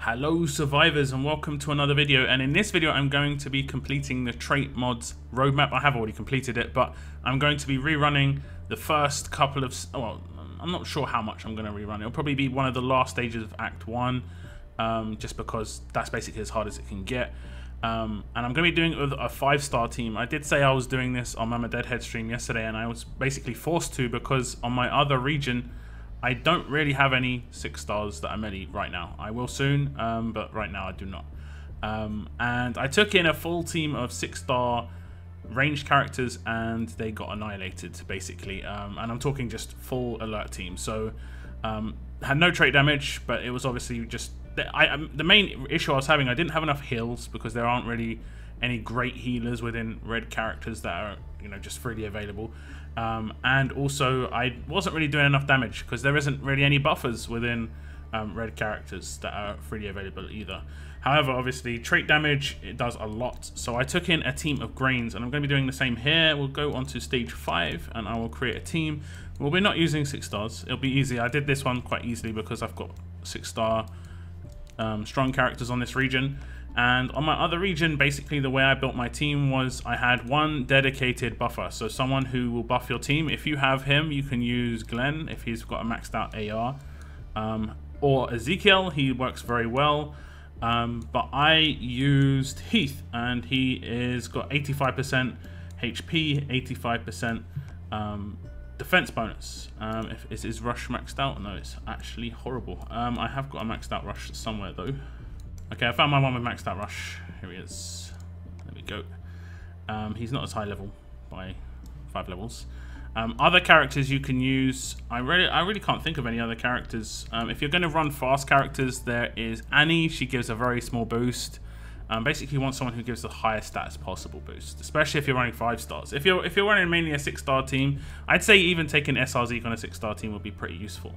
Hello survivors and welcome to another video, and in this video I'm going to be completing the trait mods roadmap. I have already completed it, but I'm going to be rerunning the first couple of, well, I'm not sure how much I'm going to rerun. It'll probably be one of the last stages of Act 1, just because that's basically as hard as it can get. And I'm going to be doing it with a 5-star team. I did say I was doing this on Mama Deadhead stream yesterday, and I was basically forced to because on my other region I don't really have any 6 stars that I'm ready right now. I will soon, but right now I do not. And I took in a full team of 6-star ranged characters and they got annihilated basically. And I'm talking just full alert team. So had no trait damage, but it was obviously just the main issue I was having. I didn't have enough heals because there aren't really any great healers within red characters that are, you know, just freely available. And also I wasn't really doing enough damage because there isn't really any buffers within red characters that are freely available either. However, obviously trait damage, it does a lot. So I took in a team of grains and I'm going to be doing the same here. We'll go on to stage 5 and I will create a team. Well, we're not using 6 stars. It'll be easy. I did this one quite easily because I've got 6-star strong characters on this region. And on my other region, basically the way I built my team was I had one dedicated buffer. So someone who will buff your team. If you have him, you can use Glenn if he's got a maxed out AR. Or Ezekiel, he works very well. But I used Heath and he is got 85% HP, 85% defense bonus. Is his rush maxed out? No, it's actually horrible. I have got a maxed out rush somewhere though. Okay, I found my one with maxed out rush. Here he is. There we go. He's not as high level by 5 levels. Other characters you can use. I really can't think of any other characters. If you're going to run fast characters, there is Annie. She gives a very small boost. Basically, you want someone who gives the highest stats possible boost, especially if you're running 5 stars. If you're running mainly a 6-star team, I'd say even taking SRZ on a 6-star team would be pretty useful.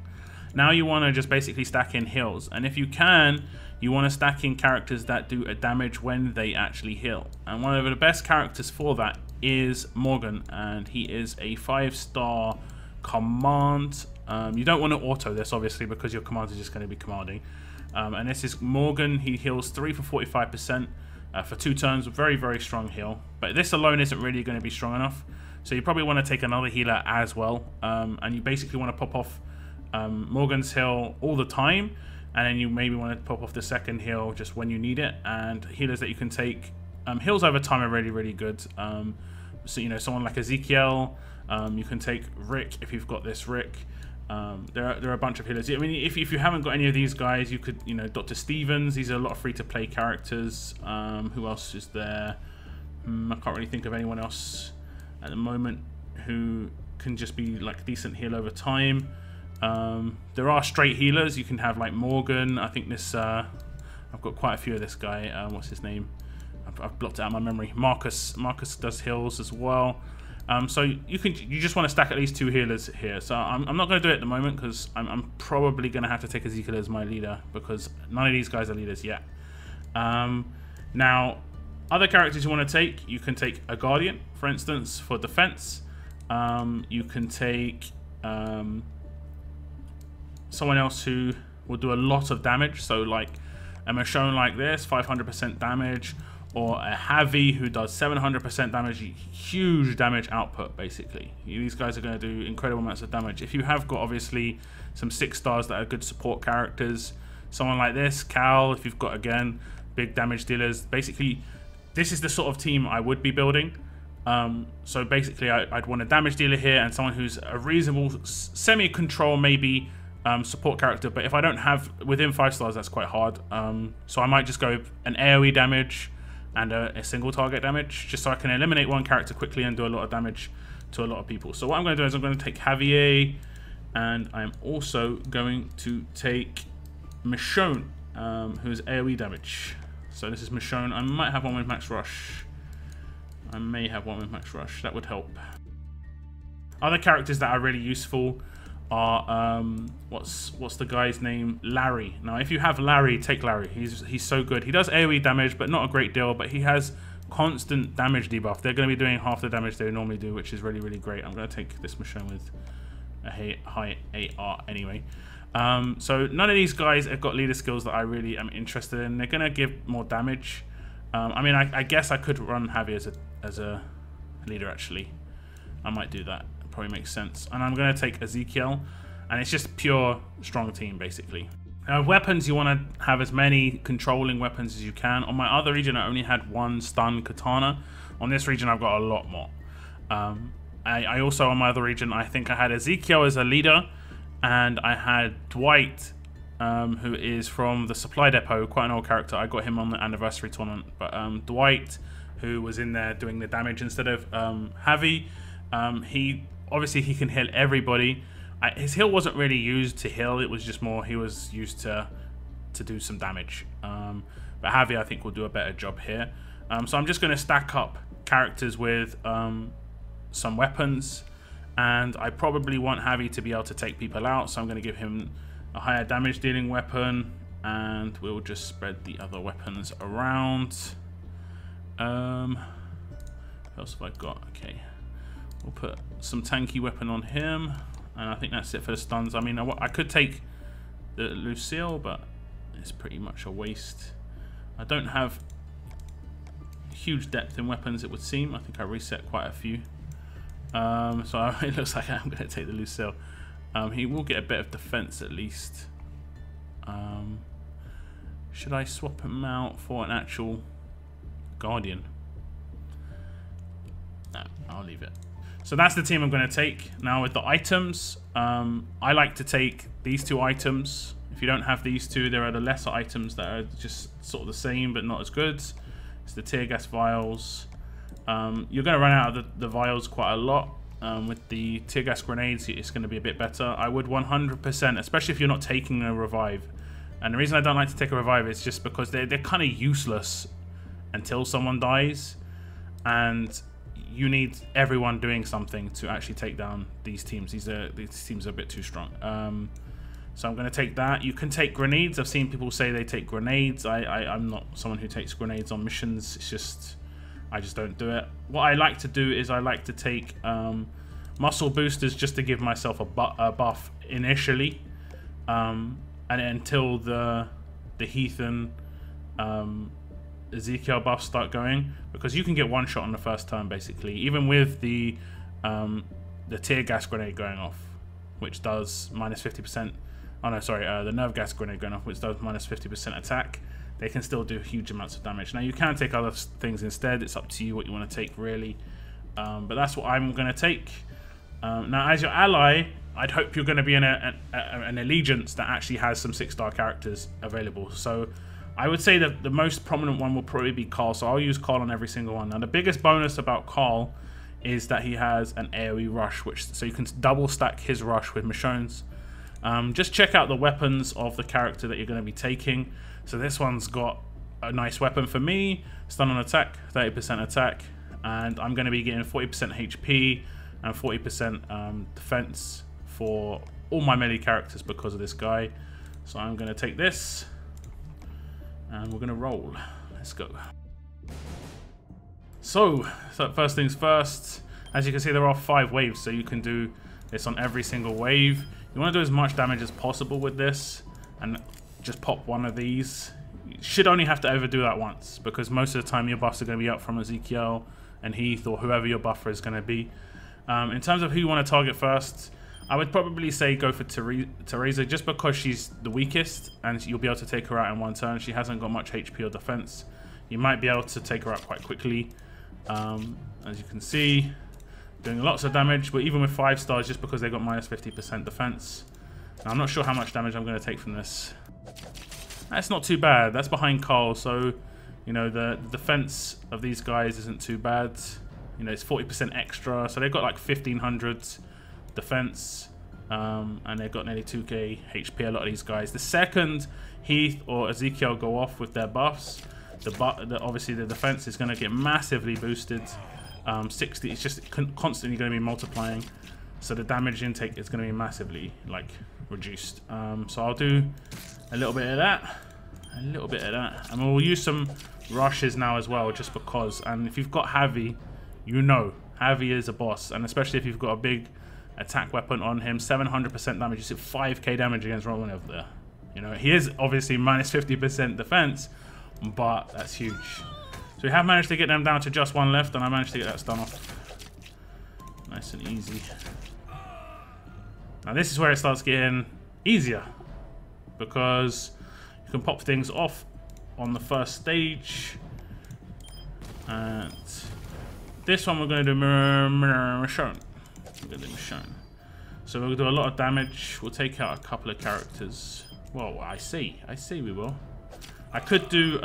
Now you want to just basically stack in heals, and if you can, you want to stack in characters that do a damage when they actually heal. And one of the best characters for that is Morgan, and he is a 5-star command. You don't want to auto this obviously because your command is just going to be commanding. And this is Morgan. He heals 3 for 45% for 2 turns. Very, very strong heal. But this alone isn't really going to be strong enough. So you probably want to take another healer as well. And you basically want to pop off Morgan's heal all the time. And then you maybe want to pop off the second heal just when you need it. And healers that you can take, heals over time are really, really good. So, you know, someone like Ezekiel, you can take Rick if you've got this Rick. There are a bunch of healers. I mean, if you haven't got any of these guys, you could, you know, Dr. Stevens. These are a lot of free-to-play characters. Who else is there? I can't really think of anyone else at the moment who can just be like decent heal over time. There are straight healers. You can have like Morgan. I think this. I've got quite a few of this guy. What's his name? I've blocked it out of my memory. Marcus. Marcus does heals as well. So you just want to stack at least 2 healers here. So I'm not going to do it at the moment because I'm probably going to have to take Ezekiel as my leader because none of these guys are leaders yet. Now, other characters you want to take, you can take a Guardian, for instance, for defense. You can take someone else who will do a lot of damage. So like a Michonne like this, 500% damage. Or a Javi who does 700% damage, huge damage output basically. These guys are going to do incredible amounts of damage. If you have got obviously some 6 stars that are good support characters, someone like this, Cal, if you've got again big damage dealers, basically this is the sort of team I would be building. So basically I'd want a damage dealer here and someone who's a reasonable semi-control maybe support character, but if I don't have within 5 stars that's quite hard. So I might just go an AoE damage and a single target damage, just so I can eliminate one character quickly and do a lot of damage to a lot of people. So what I'm going to do is I'm going to take Javier, and I'm also going to take Michonne, who's AoE damage. So this is Michonne. I might have one with Max Rush. I may have one with Max Rush. That would help. Other characters that are really useful are what's the guy's name? Larry. Now if you have Larry, take Larry. He's so good. He does AoE damage but not a great deal, but he has constant damage debuff. They're going to be doing half the damage they normally do, which is really, really great. I'm going to take this Michonne with a high AR anyway. So none of these guys have got leader skills that I really am interested in. They're going to give more damage. I mean, I guess I could run Javi as a leader, actually. I might do that. It probably makes sense. And I'm going to take Ezekiel. And it's just pure strong team, basically. Now, weapons, you want to have as many controlling weapons as you can. On my other region, I only had one stun katana. On this region, I've got a lot more. I also, on my other region, I think I had Ezekiel as a leader. And I had Dwight, who is from the Supply Depot, quite an old character. I got him on the anniversary tournament. But Dwight, who was in there doing the damage instead of Javi, obviously he can heal everybody. His heal wasn't really used to heal, it was just more he was used to do some damage. But Javi, I think, will do a better job here. So I'm just going to stack up characters with some weapons. And I probably want Javi to be able to take people out, so I'm going to give him a higher damage dealing weapon, and we'll just spread the other weapons around. What else have I got? Okay, we'll put some tanky weapon on him, and I think that's it for the stuns. I mean, I could take the Lucille, but it's pretty much a waste. I don't have huge depth in weapons, it would seem. I think I reset quite a few. So it looks like I'm going to take the Lucille. He will get a bit of defense at least. Should I swap him out for an actual Guardian? No, I'll leave it. So that's the team I'm going to take. Now with the items, I like to take these two items. If you don't have these two, there are the lesser items that are just sort of the same but not as good. It's the tear gas vials. You're going to run out of the vials quite a lot. With the tear gas grenades, it's going to be a bit better. I would 100%, especially if you're not taking a revive. And the reason I don't like to take a revive is just because they're kind of useless until someone dies. And you need everyone doing something to actually take down these teams. These teams are a bit too strong. So I'm going to take that. You can take grenades. I've seen people say they take grenades. I'm not someone who takes grenades on missions. It's just... I just don't do it. What I like to do is I like to take muscle boosters just to give myself a buff initially, and until the Heath and Ezekiel buffs start going, because you can get one shot on the first turn basically, even with the tear gas grenade going off, which does minus 50%. Oh no, sorry, the nerve gas grenade going off, which does minus 50% attack. They can still do huge amounts of damage. Now you can take other things instead. It's up to you what you want to take, really. But that's what I'm going to take. Now, as your ally, I'd hope you're going to be in an allegiance that actually has some 6-star characters available. So I would say that the most prominent one will probably be Carl. So I'll use Carl on every single one. Now the biggest bonus about Carl is that he has an AoE rush, so you can double stack his rush with Michonne's. Just check out the weapons of the character that you're going to be taking. So this one's got a nice weapon for me, stun on attack, 30% attack, and I'm going to be getting 40% HP and 40% defense for all my melee characters because of this guy. So I'm going to take this, and we're going to roll. Let's go. So first things first, as you can see, there are 5 waves, so you can do this on every single wave. You want to do as much damage as possible with this, and just pop one of these. You should only have to ever do that once, because most of the time your buffs are going to be up from Ezekiel and Heath, or whoever your buffer is going to be. In terms of who you want to target first, I would probably say go for Teresa, just because she's the weakest and you'll be able to take her out in one turn. She hasn't got much HP or defense. You might be able to take her out quite quickly. As you can see, doing lots of damage, but even with 5 stars, just because they got minus 50% defense. Now, I'm not sure how much damage I'm going to take from this. That's not too bad. That's behind Carl, so you know the defense of these guys isn't too bad. You know, it's 40% extra, so they've got like 1500 defense, and they've got nearly 2k HP. A lot of these guys. The second Heath or Ezekiel go off with their buffs, obviously the defense is going to get massively boosted. 60. It's just constantly going to be multiplying, so the damage intake is going to be massively reduced. So I'll do a little bit of that, and we'll use some rushes now as well, just because. And if you've got Javi, you know Javi is a boss, and especially if you've got a big attack weapon on him, 700% damage. You see 5k damage against Romanov there. You know, he is obviously minus 50% defense, but that's huge. So we have managed to get them down to just one left, and I managed to get that stun off. Nice and easy. Now this is where it starts getting easier, because you can pop things off on the first stage. And this one we're going to do Michonne. We're going to do Michonne. So we'll do a lot of damage. We'll take out a couple of characters. Well, I see we will. I could do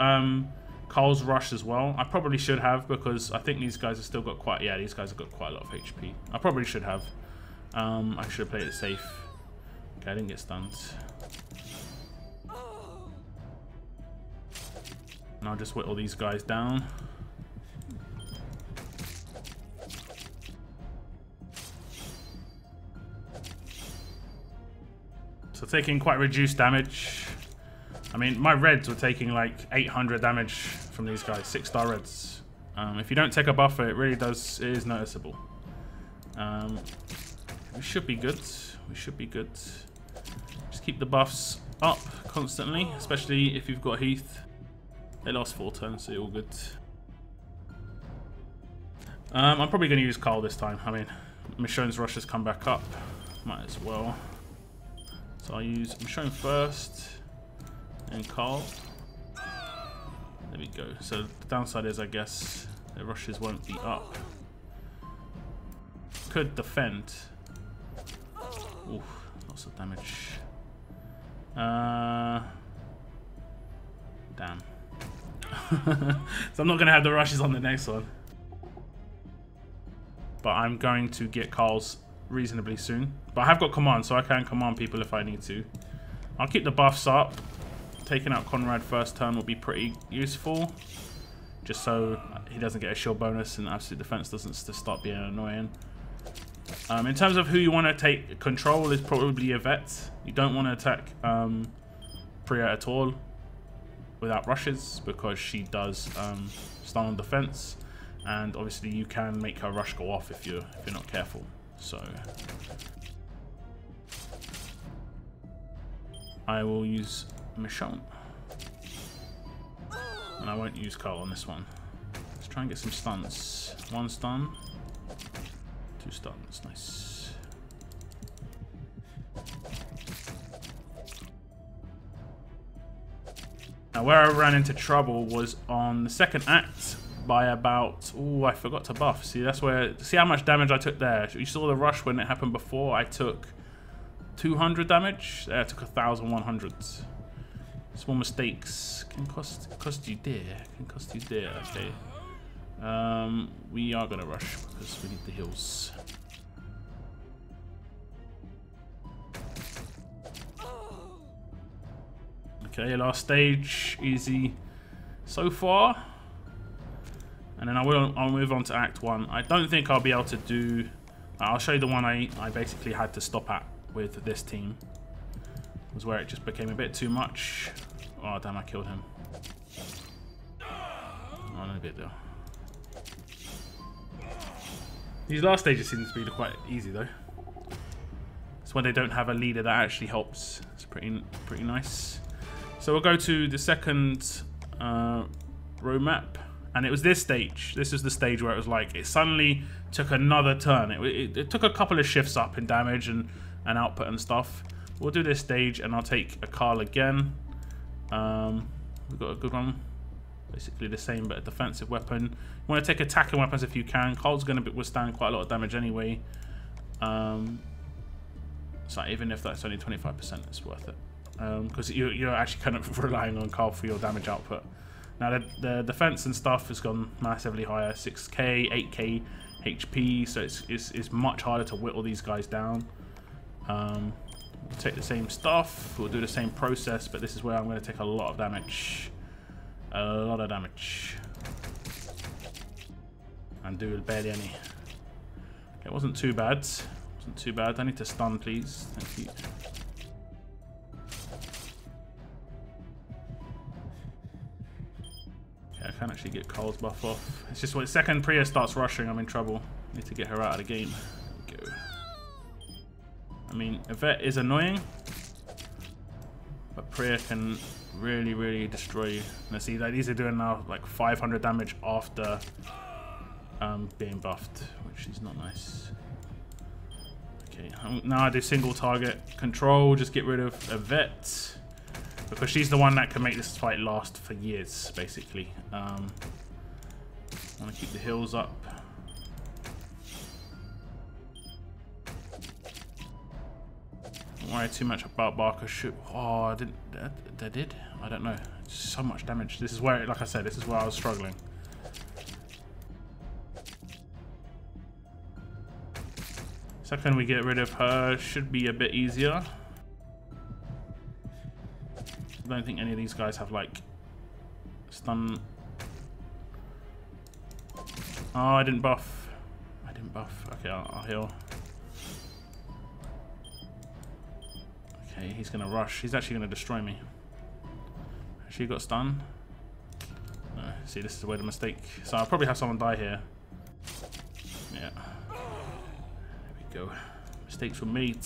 Carl's Rush as well. I probably should have, because I think these guys have still got quite... Yeah, these guys have got quite a lot of HP. I probably should have. I should have played it safe. Okay, I didn't get stunned. And I'll just whittle these guys down. So taking quite reduced damage. I mean, my reds were taking like 800 damage from these guys, 6-star reds. If you don't take a buffer, it really does, it is noticeable. We should be good. We should be good. Just keep the buffs up constantly, especially if you've got Heath. They lost 4 turns, so you're all good. I'm probably going to use Carl this time. I mean, Michonne's rush has come back up. Might as well. So I'll use Michonne first, and Carl. There we go. So the downside is, I guess, the rushes won't be up. Could defend. Oof, lots of damage. Damn. So I'm not going to have the rushes on the next one. But I'm going to get Carl's reasonably soon. But I have got command, so I can command people if I need to. I'll keep the buffs up. Taking out Conrad first turn will be pretty useful. Just so he doesn't get a shield bonus and absolute defense doesn't start being annoying. In terms of who you want to take control, is probably Yvette. You don't want to attack Priya at all without rushes, because she does stun on defense, and obviously you can make her rush go off if you're not careful. So I will use Michonne, and I won't use Carl on this one. Let's try and get some stuns. 1 stun, 2 stuns, nice. Now where I ran into trouble was on the second act by about... Oh, I forgot to buff. See, that's where... See how much damage I took there? You saw the rush when it happened before. I took 200 damage. There I took 1,100. Small mistakes can cost you dear. Can cost you dear. Okay. We are gonna rush because we need the heals. Okay, last stage, easy so far. And then I'll move on to Act 1. I don't think I'll be able to do... I'll show you the one I basically had to stop at with this team. It was where it just became a bit too much. Oh damn, I killed him. Oh, no bit though. These last stages seem to be quite easy though. It's when they don't have a leader that actually helps. It's pretty nice. So we'll go to the second roadmap, and it was this stage. This is the stage where it was like it suddenly took another turn. It took a couple of shifts up in damage and output and stuff. We'll do this stage, and I'll take a Carl again. We've got a good one. Basically the same, but a defensive weapon. You want to take attacking weapons if you can. Carl's going to withstand quite a lot of damage anyway. So even if that's only 25%, it's worth it. Because you're actually kind of relying on Carl for your damage output. Now the defense and stuff has gone massively higher, 6k, 8k HP, so it's much harder to whittle these guys down. We'll take the same stuff, we'll do the same process, but this is where I'm going to take a lot of damage. A lot of damage. And do barely any. Okay, it wasn't too bad. Wasn't too bad. I need to stun, please. Thank you. Okay, I can't actually get Carl's buff off. It's just when the second Priya starts rushing, I'm in trouble. Need to get her out of the game. There we go. I mean, Yvette is annoying, but Priya can really, really destroy you. Let's see, like, these are doing now like 500 damage after being buffed, which is not nice. Okay, now I do single target control, just get rid of Yvette, because she's the one that can make this fight last for years, basically. I want to keep the heals up. Don't worry too much about Barker. Oh, I didn't. They did? I don't know. So much damage. This is where, like I said, this is where I was struggling. Second we get rid of her, should be a bit easier. I don't think any of these guys have like stun. Oh, I didn't buff. I didn't buff. Okay, I'll heal. Okay, he's gonna rush. He's actually gonna destroy me. She got stunned. No, see, this is where the mistake. So I'll probably have someone die here. Yeah. There we go. Mistakes were made.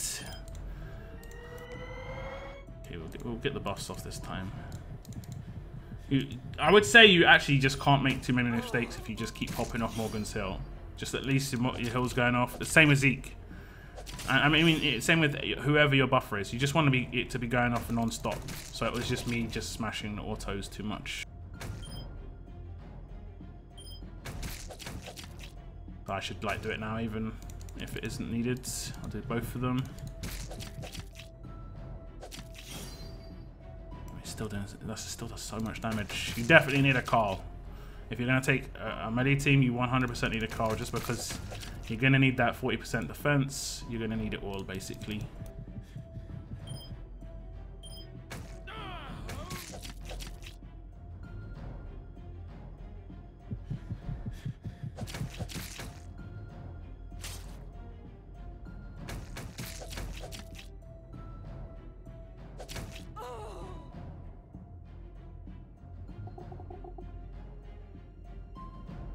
Okay, we'll get the buffs off this time. I would say you actually just can't make too many mistakes if you just keep popping off Morgan's Hill. Just at least your heal's going off. The same as Zeke. I mean, same with whoever your buffer is. You just want it to be going off non-stop. So it was just me just smashing the autos too much. I should like do it now, even if it isn't needed. I'll do both of them. That still does so much damage. You definitely need a Carl. If you're going to take a melee team, you 100% need a Carl, just because you're going to need that 40% defense. You're going to need it all, basically.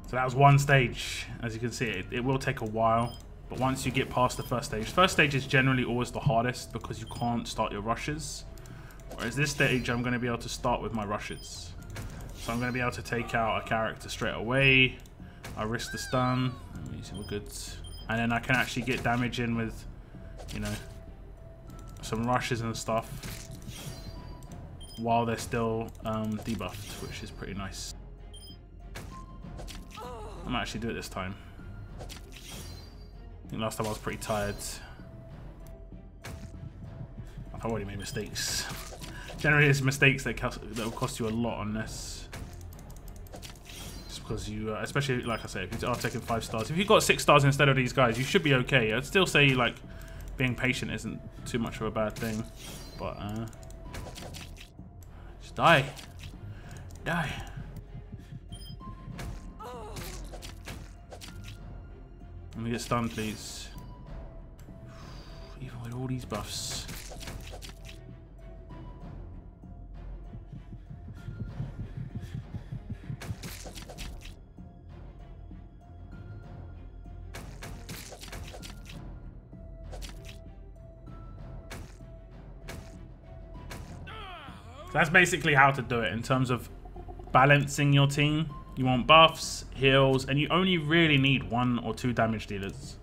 So that was one stage. As you can see, it will take a while, but once you get past the first stage is generally always the hardest because you can't start your rushes. Whereas this stage, I'm going to be able to start with my rushes. So I'm going to be able to take out a character straight away. I risk the stun. We're good. And then I can actually get damage in with, you know, some rushes and stuff while they're still debuffed, which is pretty nice. I might actually do it this time. I think last time I was pretty tired. I've already made mistakes. Generally, it's mistakes that will cost you a lot on this. Just because you, especially like I say, if you are taking 5 stars, if you've got 6 stars instead of these guys, you should be okay. I'd still say like being patient isn't too much of a bad thing, but just die. Let me get stunned, please. Even with all these buffs. So that's basically how to do it in terms of balancing your team. You want buffs, heals, and you only really need 1 or 2 damage dealers.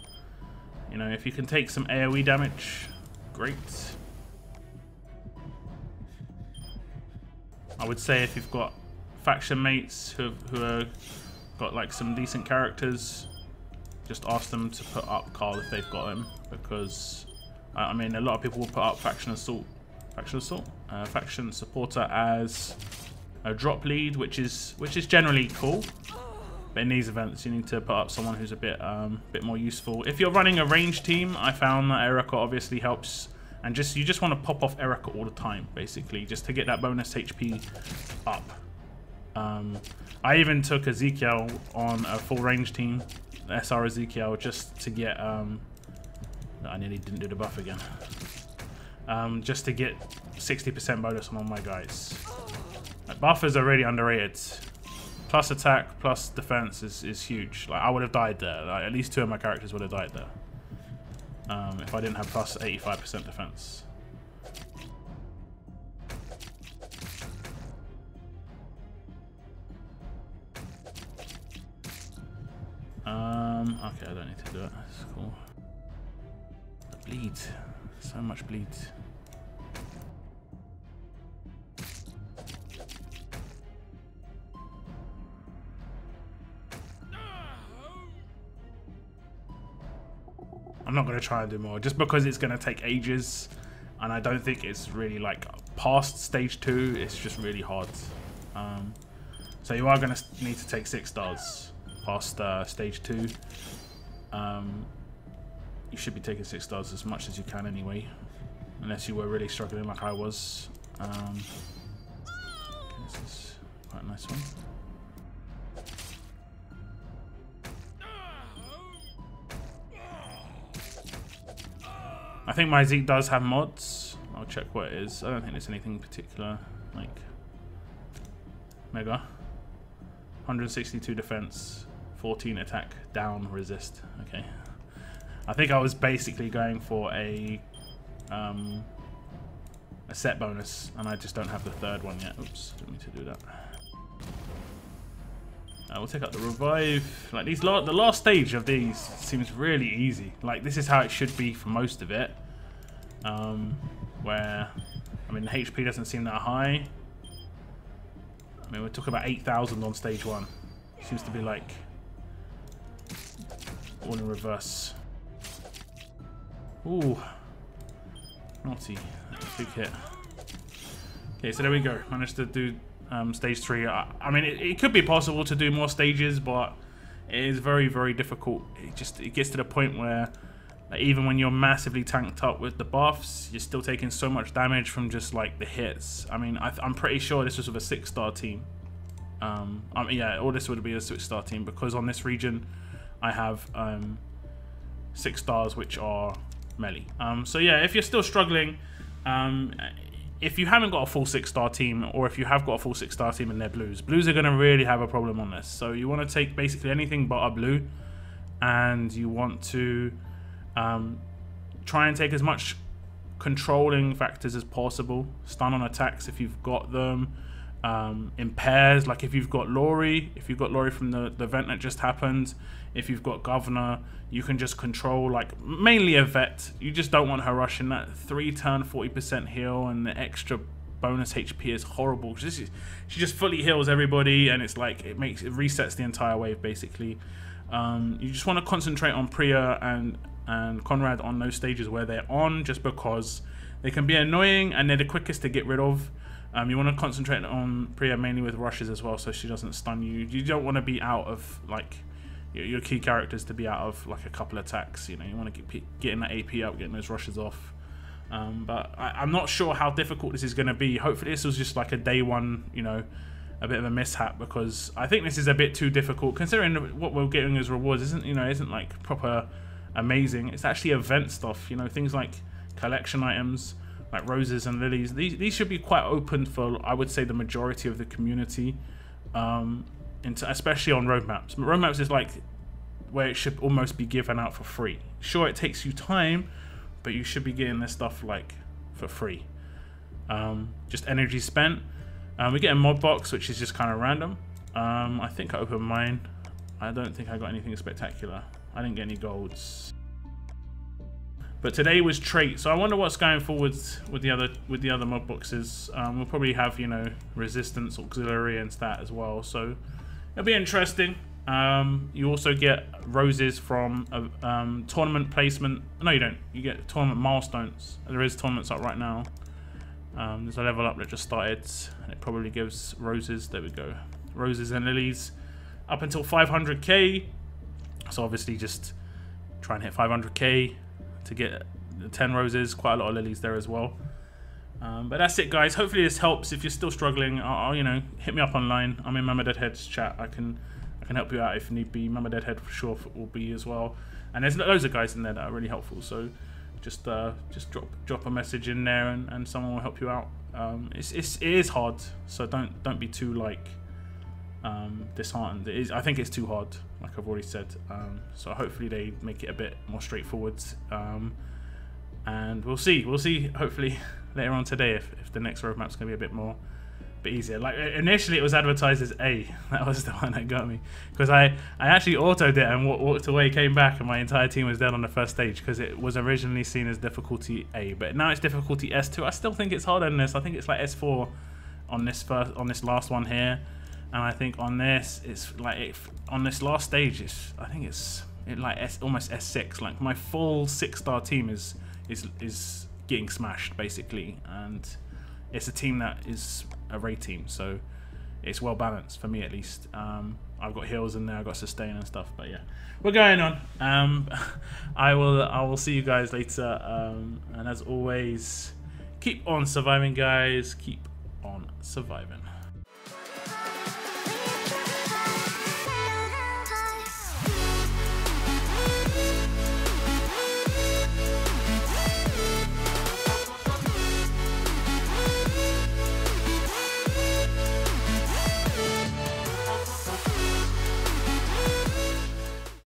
You know, if you can take some AoE damage, great. I would say if you've got faction mates who are got like some decent characters, just ask them to put up Carl if they've got them, because I mean a lot of people will put up faction supporter as a drop lead, which is generally cool, but in these events you need to put up someone who's a bit more useful. If you're running a range team, I found that Erica obviously helps, and you just want to pop off Erica all the time, basically, just to get that bonus HP up. I even took Ezekiel on a full range team, SR Ezekiel, just to get I nearly didn't do the buff again. Just to get 60% bonus on all my guys. Like, buffers are really underrated. Plus attack, plus defense is huge. Like, I would have died there. Like, at least 2 of my characters would have died there. if I didn't have plus 85% defense. Okay, I don't need to do it. That's cool. The bleed. So much bleed. I'm not going to try and do more, just because it's going to take ages, and I don't think it's really like past stage 2. It's just really hard. So you are going to need to take 6 stars past stage 2. You should be taking 6 stars as much as you can anyway, unless you were really struggling like I was. Okay, this is quite a nice one. I think my Zeke does have mods. I'll check what it is. I don't think there's anything particular. Like mega. 162 defense, 14 attack, down, resist. Okay. I think I was basically going for a set bonus, and I just don't have the 3rd one yet. Oops, didn't mean to do that. We'll take out the revive. Like these, the last stage of these seems really easy. Like this is how it should be for most of it. Where, I mean, the HP doesn't seem that high. I mean, we're talking about 8,000 on stage 1. Seems to be like all in reverse. Ooh, naughty, big hit. Okay, so there we go. Managed to do stage 3. I mean, it could be possible to do more stages, but it is very, very difficult. It gets to the point where, like, even when you're massively tanked up with the buffs, you're still taking so much damage from just like the hits. I mean, I'm pretty sure this was with a 6-star team. Yeah, all this would be a 6-star team, because on this region I have 6 stars which are melee. So yeah, if you're still struggling, if you haven't got a full 6-star team, or if you have got a full 6-star team and they're blues are going to really have a problem on this. So you want to take basically anything but a blue, and you want to try and take as much controlling factors as possible. Stun on attacks if you've got them. In pairs, like if you've got Laurie, from the event that just happened, if you've got Governor, you can just control, like, mainly a vet. You just don't want her rushing that 3-turn 40% heal, and the extra bonus HP is horrible. She just fully heals everybody, and it's like it resets the entire wave basically. You just want to concentrate on Priya and Conrad on those stages where they're on, just because they can be annoying and they're the quickest to get rid of. You want to concentrate on Priya mainly with rushes as well, so she doesn't stun you. You don't want to be out of, like, your key characters to be out of like a couple attacks. You know, you want to keep getting that AP up, getting those rushes off. But I'm not sure how difficult this is going to be. Hopefully this was just like a day one, you know, a bit of a mishap, because I think this is a bit too difficult considering what we're getting as rewards isn't like proper amazing. It's actually event stuff, you know, things like collection items like roses and lilies. These should be quite open for, I would say, the majority of the community, especially on roadmaps. Roadmaps is like where it should almost be given out for free. Sure, it takes you time, but you should be getting this stuff like for free. Just energy spent. We get a mod box, which is just kind of random. I think I opened mine. I don't think I got anything spectacular. I didn't get any golds. But today was trait, so I wonder what's going forward with the other mod boxes. We'll probably have, you know, resistance, auxiliary, and stat as well. So it'll be interesting. You also get roses from a tournament placement. No, you don't. You get tournament milestones. There is tournaments up right now. There's a level up that just started, and it probably gives roses. There we go. Roses and lilies up until 500k. So obviously just try and hit 500k to get the 10 roses. Quite a lot of lilies there as well. But that's it, guys. Hopefully this helps. If you're still struggling, you know, hit me up online. I'm in Mama Deadhead's chat. I can help you out if need be. Mama Deadhead for sure will be as well. And there's loads of guys in there that are really helpful. So just drop a message in there, and someone will help you out. It is hard, so don't be too like disheartened. I think it's too hard, like I've already said. So hopefully they make it a bit more straightforward. And we'll see. Hopefully later on today if the next roadmap's gonna be a bit easier. Like initially it was advertised as A. That was the one that got me, because I actually autoed it and walked away, came back, and my entire team was dead on the first stage because it was originally seen as difficulty A, but now it's difficulty S2. I still think it's harder than this. I think it's like S4 on this last one here, and I think on this it's like on this last stage I think it's almost S6. Like my full 6-star team is getting smashed basically, and it's a team that is a raid team, so it's well balanced for me at least. I've got heals in there, I've got sustain and stuff, but yeah, we're going on. I will see you guys later, and as always, keep on surviving, guys. Keep on surviving.